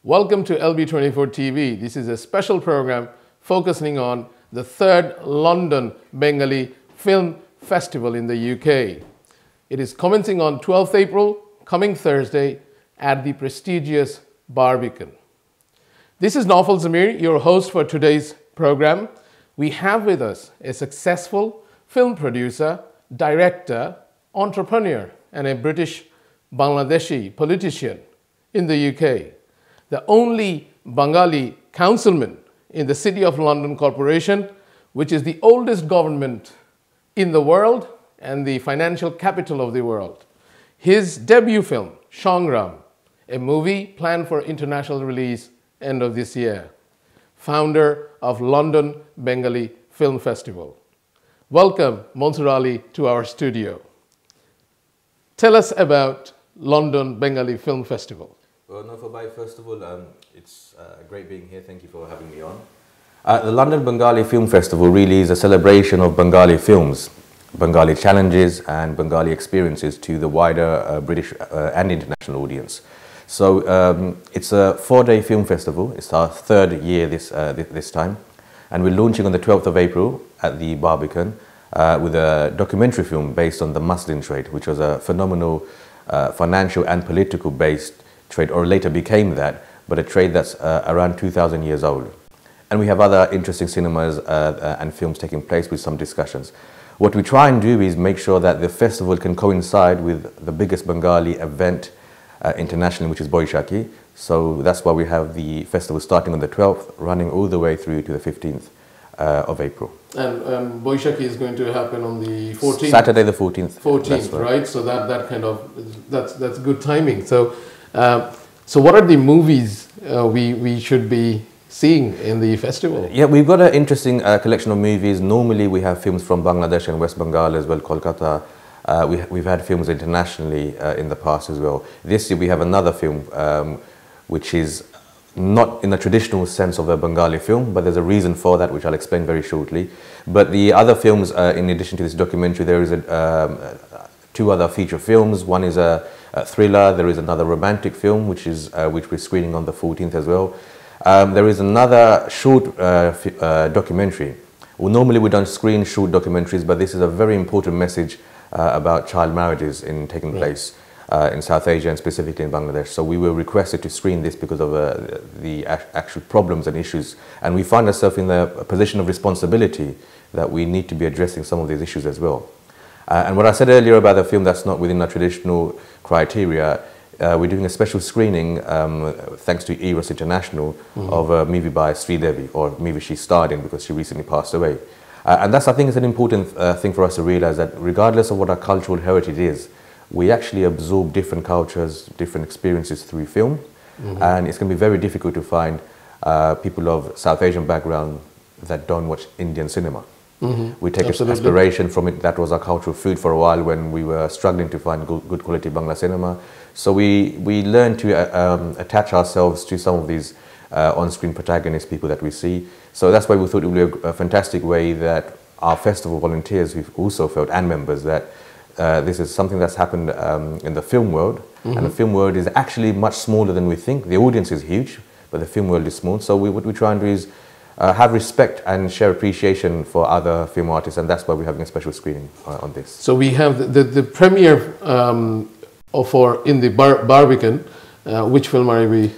Welcome to LB24 TV. This is a special program focusing on the third London Bengali Film Festival in the UK. It is commencing on 12th April, coming Thursday, at the prestigious Barbican. This is Naufal Zamir, your host for today's program. We have with us a successful film producer, director, entrepreneur, and a British Bangladeshi politician in the UK. The only Bangali councilman in the City of London Corporation, which is the oldest government in the world and the financial capital of the world. His debut film, Shangram, a movie planned for international release end of this year. Founder of London Bengali Film Festival. Welcome, Munsur to our studio. Tell us about London Bengali Film Festival. Well, Naufal, first of all, it's great being here. Thank you for having me on. The London Bengali Film Festival really is a celebration of Bengali films, Bengali challenges and Bengali experiences to the wider British and international audience. So it's a 4-day film festival. It's our third year this time. And we're launching on the 12th of April at the Barbican with a documentary film based on the muslin trade, which was a phenomenal financial and political based trade, or later became that, but a trade that's around 2,000 years old. And we have other interesting cinemas and films taking place with some discussions. What we try and do is make sure that the festival can coincide with the biggest Bengali event internationally, which is Boishaki. So that's why we have the festival starting on the 12th, running all the way through to the 15th of April. And Boishaki is going to happen on the 14th? Saturday the 14th. 14th, right? So that kind of, that's good timing. So what are the movies we should be seeing in the festival? Yeah, we've got an interesting collection of movies. Normally we have films from Bangladesh and West Bengal as well, Kolkata. We've had films internationally in the past as well. This year we have another film which is not in the traditional sense of a Bengali film, but there's a reason for that, which I'll explain very shortly. But the other films, in addition to this documentary, there is two other feature films. One is a thriller. There is another romantic film, which we're screening on the 14th as well. There is another short documentary. Well, normally we don't screen short documentaries, but this is a very important message about child marriages taking place in South Asia and specifically in Bangladesh. So we were requested to screen this because of the actual problems and issues. And we find ourselves in a position of responsibility that we need to be addressing some of these issues as well. And what I said earlier about the film that's not within our traditional criteria, we're doing a special screening, thanks to Eros International, of a movie by Sri Devi, or a movie she starred in because she recently passed away. And that's, I think, is an important thing for us to realize, that regardless of what our cultural heritage is, we actually absorb different cultures, different experiences through film. And it's going to be very difficult to find people of South Asian background that don't watch Indian cinema. We take inspiration from it. That was our cultural food for a while when we were struggling to find good quality Bangla cinema. So we learned to attach ourselves to some of these on-screen protagonist people that we see. So that's why we thought it would be a fantastic way that our festival volunteers, we've also felt, and members, that this is something that's happened in the film world. And the film world is actually much smaller than we think. The audience is huge, but the film world is small. So what we try and do is have respect and share appreciation for other film artists, and that's why we're having a special screening on this. So we have the premiere in the Barbican. Which film are we?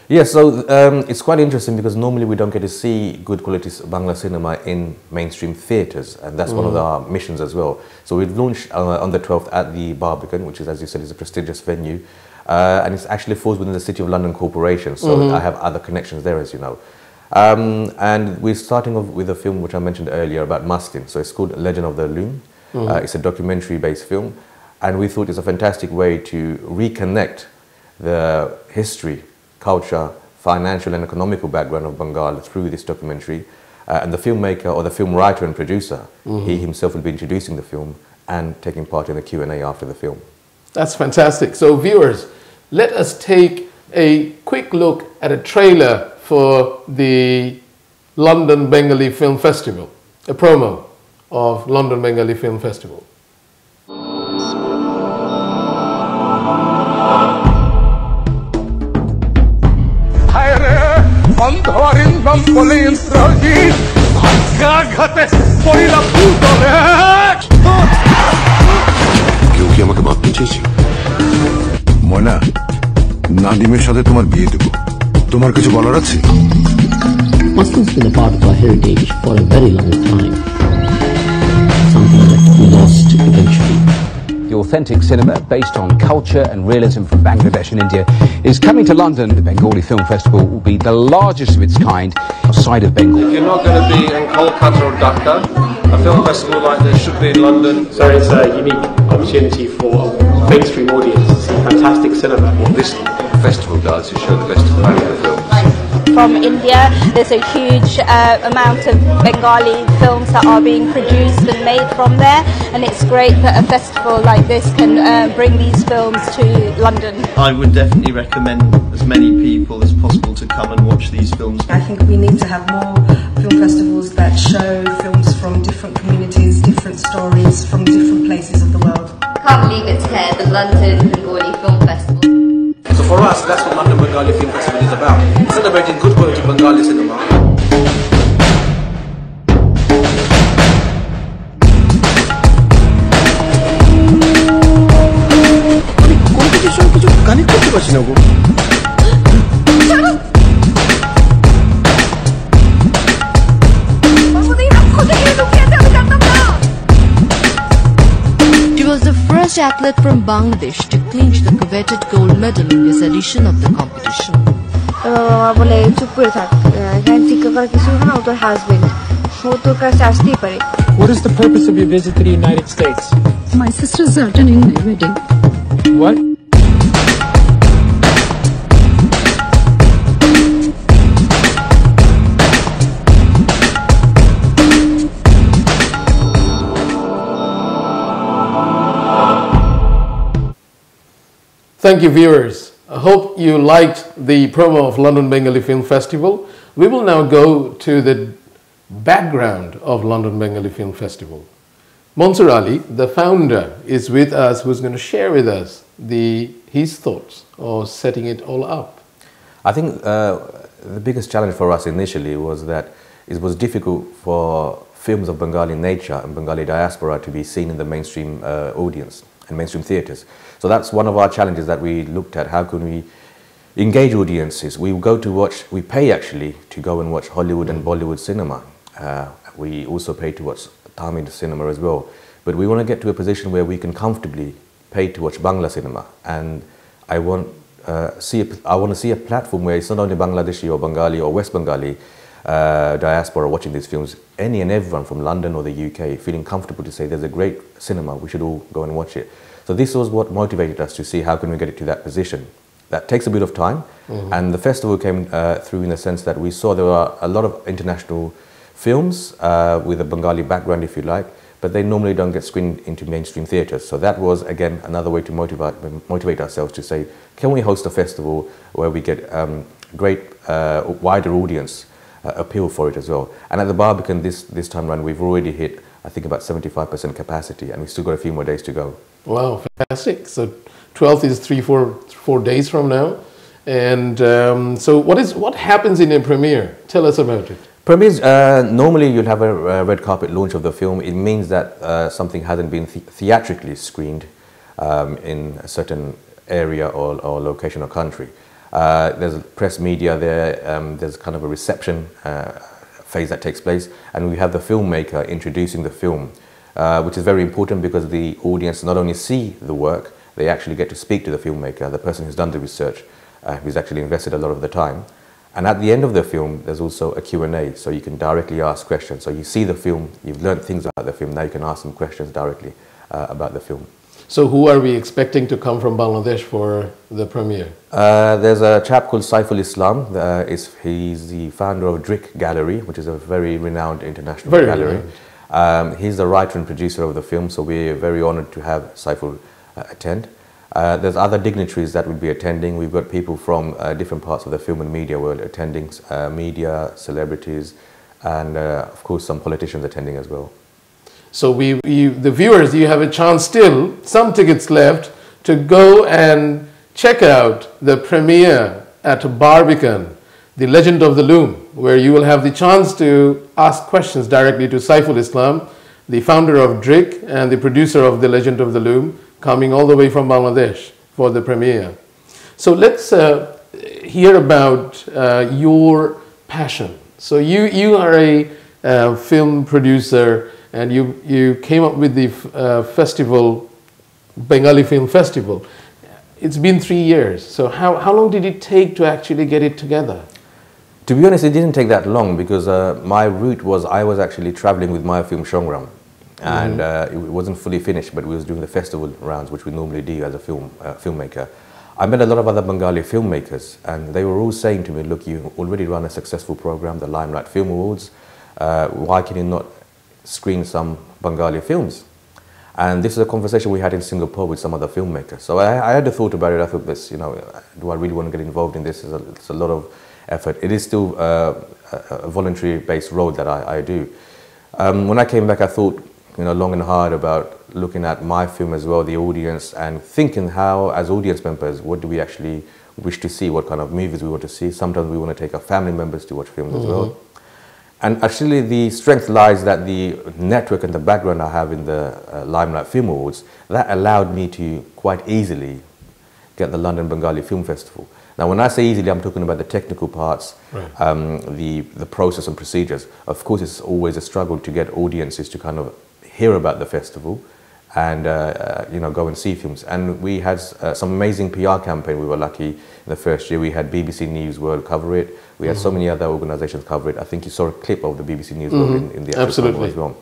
Yeah, so it's quite interesting because normally we don't get to see good quality Bangla cinema in mainstream theatres, and that's one of our missions as well. So we've launched on the 12th at the Barbican, which is, as you said, is a prestigious venue, and it actually falls within the City of London Corporation, so I have other connections there, as you know. And we're starting off with a film which I mentioned earlier about muslin. So it's called Legend of the Loom. It's a documentary-based film, and we thought it's a fantastic way to reconnect the history, culture, financial and economical background of Bengal through this documentary. And the filmmaker, or the film writer and producer, he himself will be introducing the film and taking part in the Q&A after the film. That's fantastic. So viewers, let us take a quick look at a trailer for the London Bengali Film Festival, a promo of London Bengali Film Festival. Hi অন্ধরিন্দম বলে ইন্দ্রজিৎ আঘাতে পড়িলা ভূতলে কেউ কি আমাকে মারতে চেয়েছিল? ময়না, নাদিমের সাথে তোমার বিয়ে দেব। তোমার কিছু বলার আছে? Muslim's been a part of our heritage for a very long time. Something that we lost eventually. The authentic cinema based on culture and realism from Bangladesh and India is coming to London. The Bengali Film Festival will be the largest of its kind outside of Bengal. If you're not going to be in Kolkata or Dhaka, a film festival like this should be in London. So it's a unique opportunity for a mainstream audience to see fantastic cinema. What this festival does is show the best of Bengali films. From India, there's a huge amount of Bengali films that are being produced and made from there, and it's great that a festival like this can bring these films to London. I would definitely recommend as many people as possible to come and watch these films. I think we need to have more film festivals that show films from different communities, different stories from different places of the world. I can't believe it's here, the London Bengali Film Festival. So for us, that's what London Bengali Film Festival is about. Celebrating good quality Bengali cinema. Competition কিছু connect করতে পারছি না গো। She was the first athlete from Bangladesh to clinch the coveted gold medal in this edition of the competition. বলে চুপ করে থাক, এখানে টিকা করার কিছু না, ও তোর হাজবেন্ড, ও তোর কাছে আসতেই পারে। What is the purpose of your visit to the United States? My sisters are attending my wedding. What? Thank you, viewers. I hope you liked the promo of London Bengali Film Festival. We will now go to the background of London Bengali Film Festival. Munsur Ali, the founder, is with us, who's going to share with us his thoughts of setting it all up. I think the biggest challenge for us initially was that it was difficult for films of Bengali nature and Bengali diaspora to be seen in the mainstream audience and mainstream theatres. So that's one of our challenges that we looked at. How can we engage audiences? We go to watch, we pay actually to go and watch Hollywood and Bollywood cinema. We also pay to watch Tamil cinema as well. But we want to get to a position where we can comfortably pay to watch Bangla cinema. And I want to see a platform where it's not only Bangladeshi or Bengali or West Bengali diaspora watching these films, any and everyone from London or the UK feeling comfortable to say there's a great cinema, we should all go and watch it. So this was what motivated us to see how can we get it to that position. That takes a bit of time, and the festival came through in the sense that we saw there were a lot of international films with a Bengali background, if you like, but they normally don't get screened into mainstream theatres. So that was, again, another way to motivate ourselves to say, can we host a festival where we get great wider audience appeal for it as well. And at the Barbican this time round, we've already hit, I think, about 75% capacity, and we've still got a few more days to go. Wow, fantastic. So 12th is four days from now. And so what happens in a premiere? Tell us about it. Premieres, normally you'll have a red carpet launch of the film. It means that something hasn't been theatrically screened in a certain area or location or country. There's press media there, there's kind of a reception phase that takes place, and we have the filmmaker introducing the film, which is very important because the audience not only see the work, they actually get to speak to the filmmaker, the person who's done the research, who's actually invested a lot of the time. And at the end of the film, there's also a Q&A, so you can directly ask questions. So you see the film, you've learned things about the film, now you can ask them questions directly about the film. So who are we expecting to come from Bangladesh for the premiere? There's a chap called Saiful Islam. He's the founder of Drick Gallery, which is a very renowned international gallery. He's the writer and producer of the film, so we're very honored to have Saiful attend. There's other dignitaries that will be attending. We've got people from different parts of the film and media world attending, media, celebrities, and of course some politicians attending as well. So the viewers, you have a chance still, some tickets left, to go and check out the premiere at Barbican The Legend of the Loom, where you will have the chance to ask questions directly to Saiful Islam, the founder of DRIC and the producer of The Legend of the Loom, coming all the way from Bangladesh for the premiere. So let's hear about your passion. So you are a film producer, and you came up with the festival, Bengali Film Festival. It's been 3 years. So how long did it take to actually get it together? To be honest, it didn't take that long, because my route was, I was actually traveling with my film Shongram, and it wasn't fully finished, but we was doing the festival rounds, which we normally do as a filmmaker. I met a lot of other Bengali filmmakers, and they were all saying to me, look, you already run a successful program, the Limelight Film Awards, why can you not screen some Bengali films? And this is a conversation we had in Singapore with some other filmmakers. So I had a thought about it. I thought, this, do I really want to get involved in this? It's a lot of effort. It is still a voluntary-based role that I do. When I came back, I thought, long and hard about looking at my film as well, the audience, and thinking how, as audience members, what do we actually wish to see, what kind of movies we want to see. Sometimes we want to take our family members to watch films as well. And actually the strength lies that the network and the background I have in the Limelight Film Awards, that allowed me to quite easily get the London Bengali Film Festival. Now, when I say easily, I'm talking about the technical parts, the process and procedures. Of course, it's always a struggle to get audiences to kind of hear about the festival and go and see films. And we had some amazing PR campaign. We were lucky in the first year. We had BBC News World cover it. We had so many other organizations cover it. I think you saw a clip of the BBC News World in the actual as well.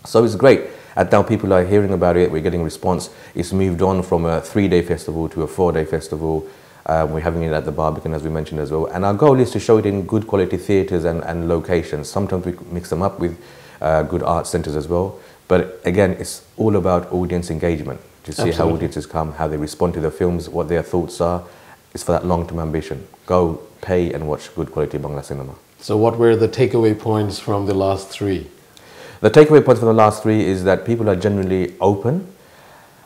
So it's great. And now people are hearing about it. We're getting response. It's moved on from a 3-day festival to a 4-day festival. We're having it at the Barbican, as we mentioned as well. And our goal is to show it in good quality theatres and locations. Sometimes we mix them up with good art centres as well. But again, it's all about audience engagement, to see how audiences come, how they respond to the films, what their thoughts are. It's for that long-term ambition. Go, pay and watch good quality Bangla cinema. So what were the takeaway points from the last 3? The takeaway points from the last 3 is that people are generally open.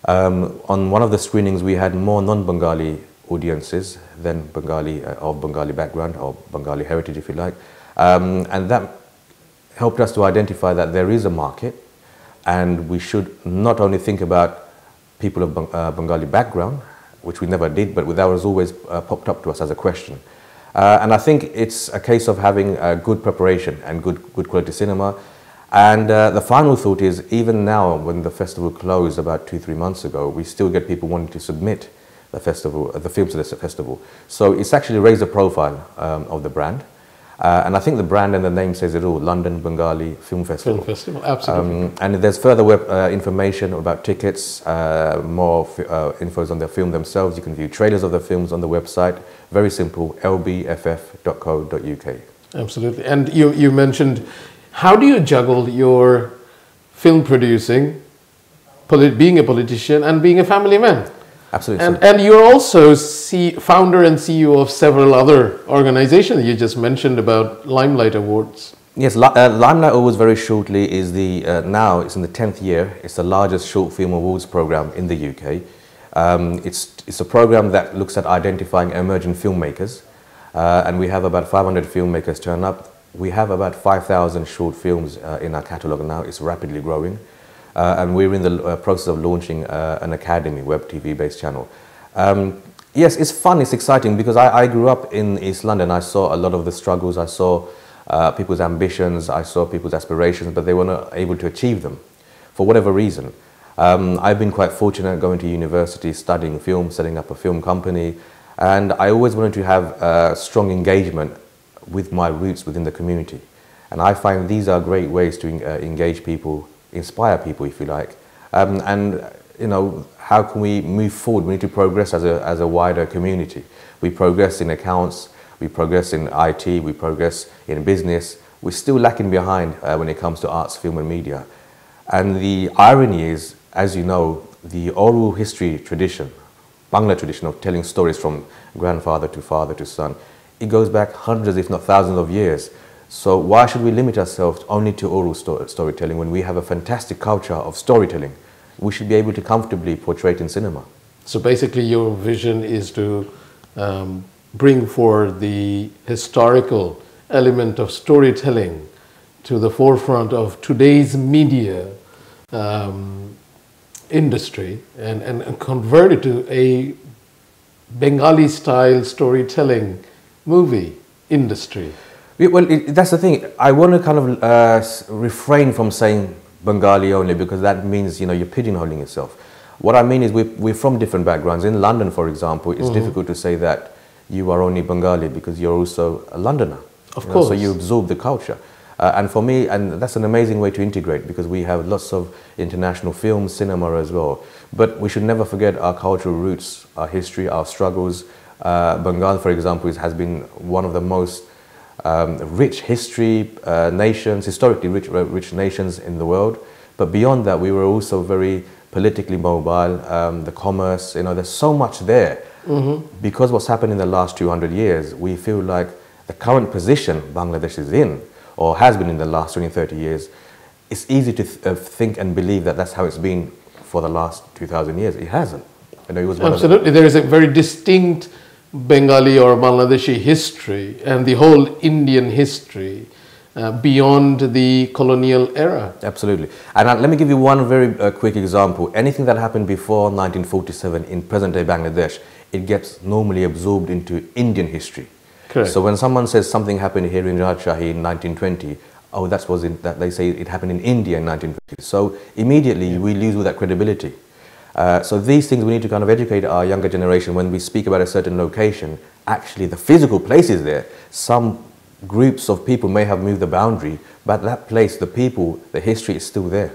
On one of the screenings, we had more non-Bengali audiences than Bengali, of Bengali background or Bengali heritage, if you like. And that helped us to identify that there is a market, and we should not only think about people of Bengali background, which we never did, but that was always popped up to us as a question. And I think it's a case of having good preparation and good quality cinema. And the final thought is, even now, when the festival closed about 2-3 months ago, we still get people wanting to submit the films to the festival. So it's actually raised the profile of the brand. And I think the brand and the name says it all, London Bengali Film Festival. Film Festival, absolutely. And there's further information about tickets, more infos on the film themselves. You can view trailers of the films on the website. Very simple, lbff.co.uk. Absolutely. And you mentioned, how do you juggle your film producing, being a politician and being a family man? Absolutely. And you're also founder and CEO of several other organizations. You just mentioned about Limelight Awards. Yes, Limelight Awards, very shortly, is now it's in the 10th year. It's the largest short film awards program in the UK. It's a program that looks at identifying emerging filmmakers, and we have about 500 filmmakers turn up. We have about 5,000 short films in our catalogue now. It's rapidly growing. And we're in the process of launching an academy, web TV-based channel. Yes, it's fun, it's exciting, because I grew up in East London. I saw a lot of the struggles. I saw people's ambitions. I saw people's aspirations, but they were not able to achieve them for whatever reason. I've been quite fortunate going to university, studying film, setting up a film company, and I always wanted to have strong engagement with my roots within the community. And I find these are great ways to engage people, inspire people, if you like. And how can we move forward? We need to progress as a wider community. We progress in accounts, we progress in IT, we progress in business. We're still lacking behind when it comes to arts, film and media. And the irony is, as you know, the oral history tradition, Bangla tradition of telling stories from grandfather to father to son, it goes back hundreds, if not thousands of years. So why should we limit ourselves only to oral storytelling when we have a fantastic culture of storytelling? We should be able to comfortably portray it in cinema. So basically your vision is to bring forward the historical element of storytelling to the forefront of today's media industry and convert it to a Bengali style storytelling movie industry? Well, that's the thing. I want to kind of refrain from saying Bengali only, because that means, you know, you're pigeonholing yourself. What I mean is we're from different backgrounds. In London, for example, it's difficult to say that you are only Bengali because you're also a Londoner. Of course. So you absorb the culture. And for me, and that's an amazing way to integrate, because we have lots of international films, cinema as well. But we should never forget our cultural roots, our history, our struggles. Bengal, for example, has been one of the most rich history nations, historically rich nations in the world. But beyond that, we were also very politically mobile, the commerce, you know, there's so much there. Because what's happened in the last 200 years, we feel like the current position Bangladesh is in, or has been in the last 20, 30 years, it's easy to think and believe that that's how it's been for the last 2,000 years. It hasn't. You know, it was absolutely. There is a very distinct Bengali or Bangladeshi history and the whole Indian history beyond the colonial era. Absolutely. And let me give you one very quick example. Anything that happened before 1947 in present-day Bangladesh, it gets normally absorbed into Indian history. Correct. So when someone says something happened here in Rajshahi in 1920, oh, that they say it happened in India in 1920. So immediately we lose all that credibility. So these things we need to kind of educate our younger generation. When we speak about a certain location, actually the physical place is there. Some groups of people may have moved the boundary, but that place, the people, the history is still there.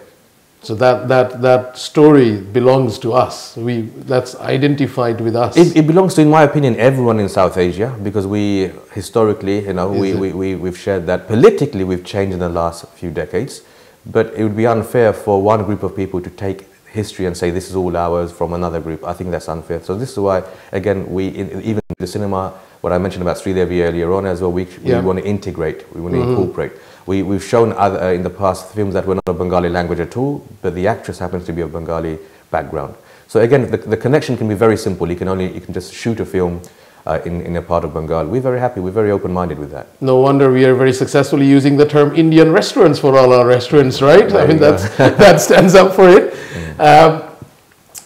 So that story belongs to us. That's identified with us. It belongs to, in my opinion, everyone in South Asia, because we historically, you know, we've shared that. Politically, we've changed in the last few decades, but it would be unfair for one group of people to take history and say this is all ours from another group. I think that's unfair. So this is why, again, even in the cinema, what I mentioned about Sridevi earlier on as well, we want to integrate, we want to incorporate. We've shown in the past films that were not of Bengali language at all, but the actress happens to be of Bengali background. So again, the connection can be very simple. You can just shoot a film in a part of Bengal. We're very happy, we're very open-minded with that. No wonder we are very successfully using the term Indian restaurants for all our restaurants, right? I mean, that stands up for it.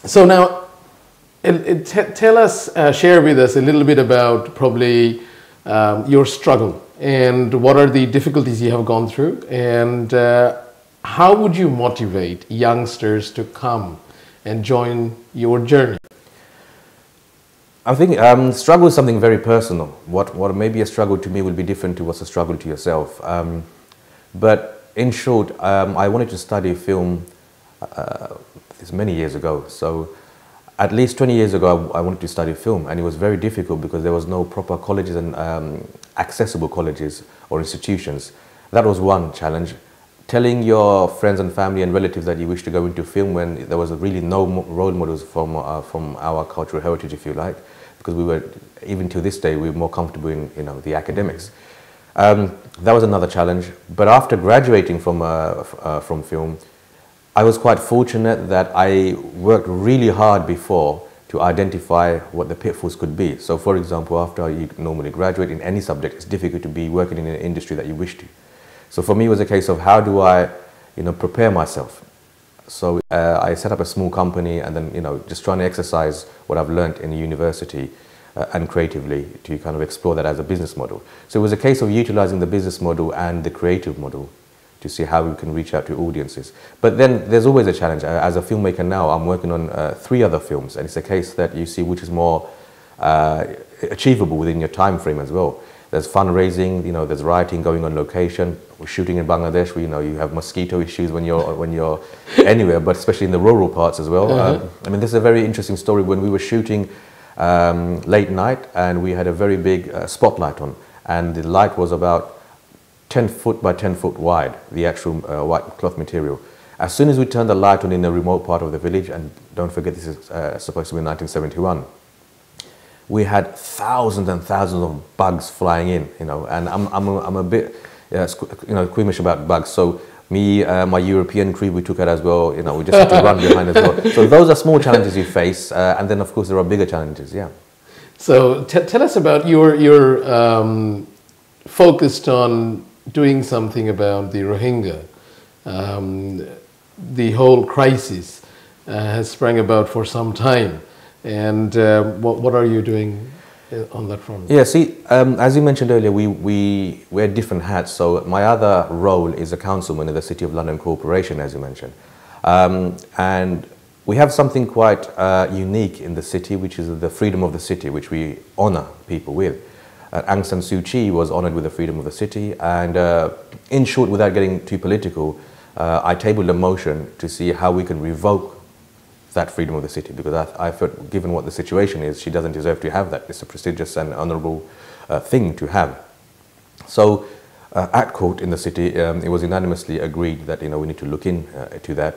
So now, tell us, share with us a little bit about probably your struggle and what are the difficulties you have gone through, and how would you motivate youngsters to come and join your journey? I think struggle is something very personal. What may be a struggle to me will be different to what's a struggle to yourself. But in short, I wanted to study film this many years ago. So at least 20 years ago, I wanted to study film, and it was very difficult because there was no proper colleges and accessible colleges or institutions. That was one challenge. Telling your friends and family and relatives that you wish to go into film when there was really no role models from our cultural heritage, if you like, because we were, even to this day, we were more comfortable in, you know, the academics. That was another challenge. But after graduating from film, I was quite fortunate that I worked really hard before to identify what the pitfalls could be. So, for example, after you normally graduate in any subject, it's difficult to be working in an industry that you wish to. So for me, it was a case of how do I, you know, prepare myself. So I set up a small company, and then, you know, just trying to exercise what I've learned in university and creatively to kind of explore that as a business model. So it was a case of utilizing the business model and the creative model to see how we can reach out to audiences. But then there's always a challenge. As a filmmaker now, I'm working on 3 other films, and it's a case that you see which is more achievable within your time frame as well. There's fundraising, you know, there's writing, going on location. We're shooting in Bangladesh, where, you know, you have mosquito issues when you're anywhere, but especially in the rural parts as well. I mean, this is a very interesting story. When we were shooting late night, and we had a very big spotlight on, and the light was about 10 foot by 10 foot wide, the actual white cloth material. As soon as we turned the light on in a remote part of the village, and don't forget this is supposed to be 1971, we had thousands and thousands of bugs flying in, you know, and I'm a bit, you know, squeamish about bugs. So me, my European crew, we took it as well, you know, we just had to run behind as well. So those are small challenges you face, and then of course there are bigger challenges, yeah. So tell us about your focused on doing something about the Rohingya. The whole crisis has sprang about for some time, and what are you doing on that front? Yeah, see, as you mentioned earlier, we wear different hats. So my other role is a councilman in the City of London Corporation, as you mentioned. And we have something quite unique in the city, which is the freedom of the city, which we honor people with. Aung San Suu Kyi was honored with the freedom of the city. And in short, without getting too political, I tabled a motion to see how we can revoke that freedom of the city, because I felt, given what the situation is, she doesn't deserve to have that. It's a prestigious and honourable thing to have. So at court in the city, it was unanimously agreed that we need to look into that.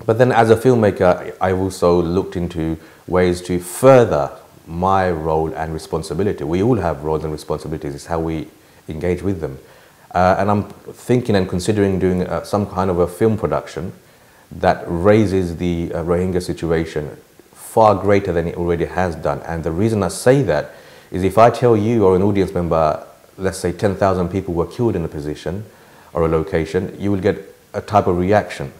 But then as a filmmaker, I also looked into ways to further my role and responsibility. We all have roles and responsibilities. It's how we engage with them. And I'm thinking and considering doing some kind of a film production that raises the Rohingya situation far greater than it already has done. And the reason I say that is, if I tell you or an audience member, let's say 10,000 people were killed in a position or a location, you will get a type of reaction.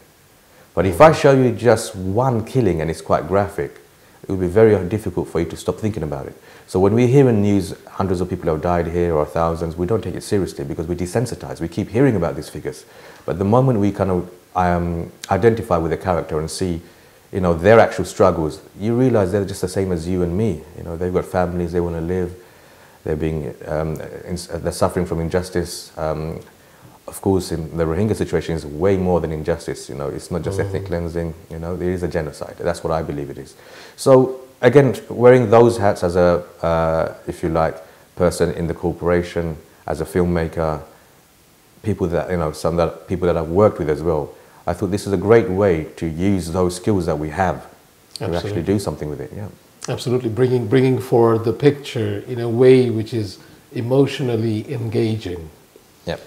But if I show you just one killing and it's quite graphic, it will be very difficult for you to stop thinking about it. So when we hear in news hundreds of people have died here or thousands, we don't take it seriously because we're desensitized. We keep hearing about these figures. But the moment we kind of identify with the character and see, their actual struggles, you realize they're just the same as you and me. They've got families, they want to live, they're suffering from injustice. Of course, in the Rohingya situation is way more than injustice. It's not just ethnic cleansing. There is a genocide. That's what I believe it is. So again, wearing those hats as a, if you like, person in the corporation, as a filmmaker, people that people that I've worked with as well, I thought this is a great way to use those skills that we have to actually do something with it. Yeah, absolutely. Bringing forward the picture in a way which is emotionally engaging. Yep.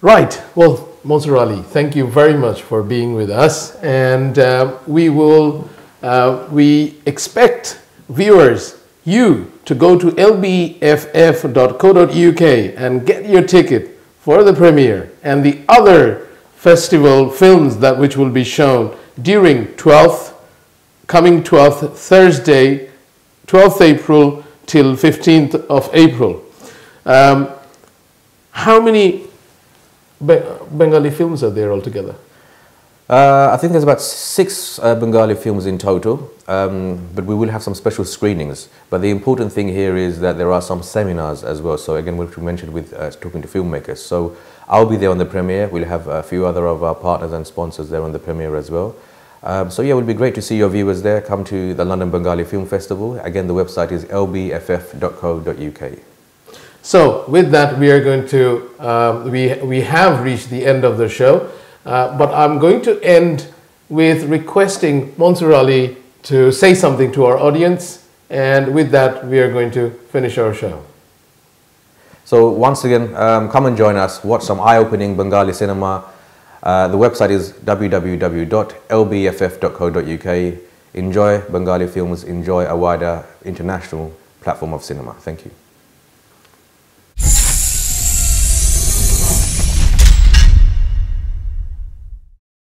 Right. Well, Munsur Ali, thank you very much for being with us, and we expect viewers, you, to go to lbff.co.uk and get your ticket for the premiere and the other festival films which will be shown during coming 12th Thursday, 12th April till 15th of April. How many Bengali films are there altogether? I think there's about 6 Bengali films in total, but we will have some special screenings. But the important thing here is that there are some seminars as well. So again, what we mentioned with talking to filmmakers. So I'll be there on the premiere. We'll have a few other of our partners and sponsors there on the premiere as well. So yeah, it would be great to see your viewers there. Come to the London Bengali Film Festival. Again, the website is lbff.co.uk. So with that, we are going to, we have reached the end of the show. But I'm going to end with requesting Munsur Ali to say something to our audience, and with that we are going to finish our show. So once again, come and join us, watch some eye-opening Bengali cinema. The website is www.lbff.co.uk. Enjoy Bengali films, enjoy a wider international platform of cinema. Thank you.